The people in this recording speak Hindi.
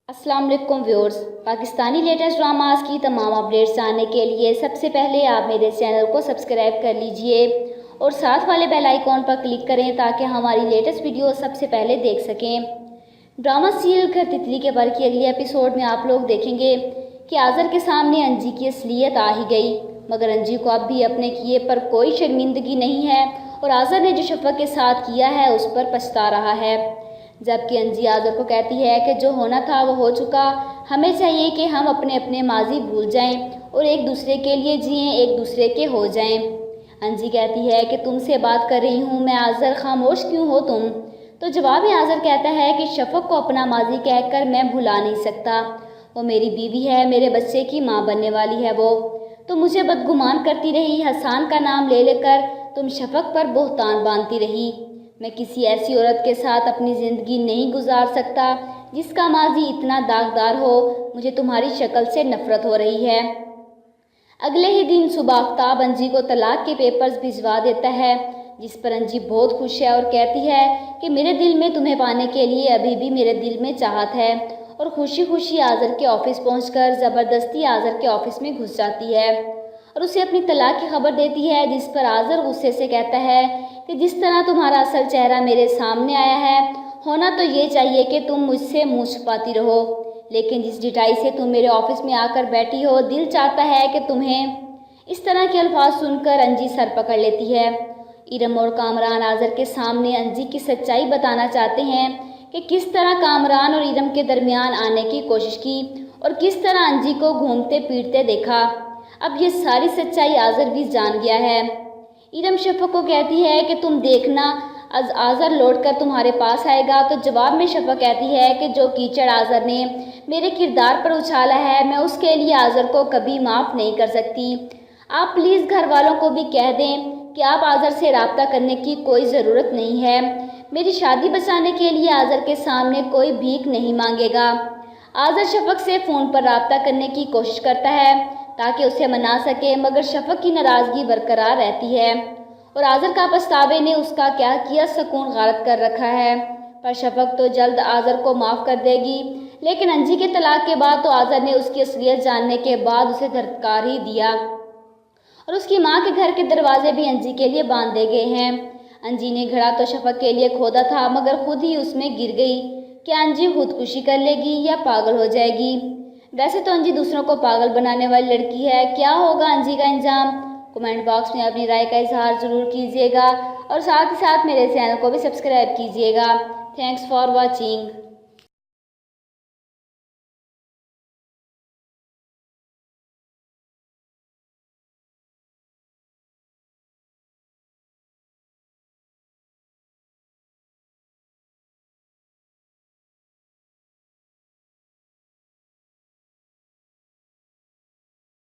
अस्सलाम वालेकुम व्यूअर्स। पाकिस्तानी लेटेस्ट ड्रामास की तमाम अपडेट्स जानने के लिए सबसे पहले आप मेरे चैनल को सब्सक्राइब कर लीजिए और साथ वाले बेल आइकॉन पर क्लिक करें ताकि हमारी लेटेस्ट वीडियो सबसे पहले देख सकें। ड्रामा सीरियल घर तितली के बर के अगले एपिसोड में आप लोग देखेंगे कि आज़र के सामने अंजी की असलियत आ ही गई, मगर अंजी को अब भी अपने किए पर कोई शर्मिंदगी नहीं है और आज़र ने जो शफक के साथ किया है उस पर पछता रहा है। जबकि अंजी आज़र को कहती है कि जो होना था वो हो चुका, हमें चाहिए कि हम अपने अपने माजी भूल जाएं और एक दूसरे के लिए जिएं, एक दूसरे के हो जाएं। अंजी कहती है कि तुमसे बात कर रही हूँ मैं आज़र, खामोश क्यों हो तुम। तो जवाब में आज़र कहता है कि शफक को अपना माजी कहकर मैं भुला नहीं सकता, वो मेरी बीवी है, मेरे बच्चे की माँ बनने वाली है वो। तो मुझे बदगुमान करती रही, हसान का नाम ले लेकर तुम शफक पर बोहतान बांधती रही। मैं किसी ऐसी औरत के साथ अपनी ज़िंदगी नहीं गुजार सकता जिसका माजी इतना दागदार हो। मुझे तुम्हारी शक्ल से नफ़रत हो रही है। अगले ही दिन सुबह आफ्ताब अंजी को तलाक के पेपर्स भिजवा देता है, जिस पर अंजी बहुत खुश है और कहती है कि मेरे दिल में तुम्हें पाने के लिए अभी भी मेरे दिल में चाहत है। और खुशी खुशी आज़र के ऑफिस पहुंचकर ज़बरदस्ती आज़र के ऑफिस में घुस जाती है और उसे अपनी तलाक की खबर देती है, जिस पर आज़र गुस्से से कहता है कि जिस तरह तुम्हारा असल चेहरा मेरे सामने आया है, होना तो ये चाहिए कि तुम मुझसे मुँह छुपाती रहो, लेकिन जिस ढिठाई से तुम मेरे ऑफिस में आकर बैठी हो, दिल चाहता है कि तुम्हें। इस तरह के अल्फाज सुनकर अंजी सर पकड़ लेती है। इरम और कामरान आज़र के सामने अंजी की सच्चाई बताना चाहते हैं कि किस तरह कामरान और इरम के दरमियान आने की कोशिश की और किस तरह अंजी को घूमते पीटते देखा। अब ये सारी सच्चाई आज़र भी जान गया है। इरम शफक को कहती है कि तुम देखना आज़र लौटकर तुम्हारे पास आएगा। तो जवाब में शफक कहती है कि जो कीचड़ आज़र ने मेरे किरदार पर उछाला है, मैं उसके लिए आज़र को कभी माफ़ नहीं कर सकती। आप प्लीज़ घर वालों को भी कह दें कि आप आज़र से रब्ता करने की कोई ज़रूरत नहीं है। मेरी शादी बचाने के लिए आज़र के सामने कोई भीख नहीं मांगेगा। आज़र शफक से फ़ोन पर रब्ता करने की कोशिश करता है ताकि उसे मना सके, मगर शफक की नाराज़गी बरकरार रहती है और आज़र का पछतावे ने उसका क्या किया सुकून गारत कर रखा है। पर शफक तो जल्द आज़र को माफ़ कर देगी, लेकिन अंजी के तलाक के बाद तो आज़र ने उसकी असलियत जानने के बाद उसे धत्कार ही दिया और उसकी माँ के घर के दरवाजे भी अंजी के लिए बांध दे गए हैं। अंजी ने घड़ा तो शफक के लिए खोदा था, मगर खुद ही उसमें गिर गई। क्या अंजी खुदकुशी कर लेगी या पागल हो जाएगी? वैसे तो अंजी दूसरों को पागल बनाने वाली लड़की है। क्या होगा अंजी का अंजाम? कमेंट बॉक्स में अपनी राय का इजहार ज़रूर कीजिएगा और साथ ही साथ मेरे चैनल को भी सब्सक्राइब कीजिएगा। Thanks for watching.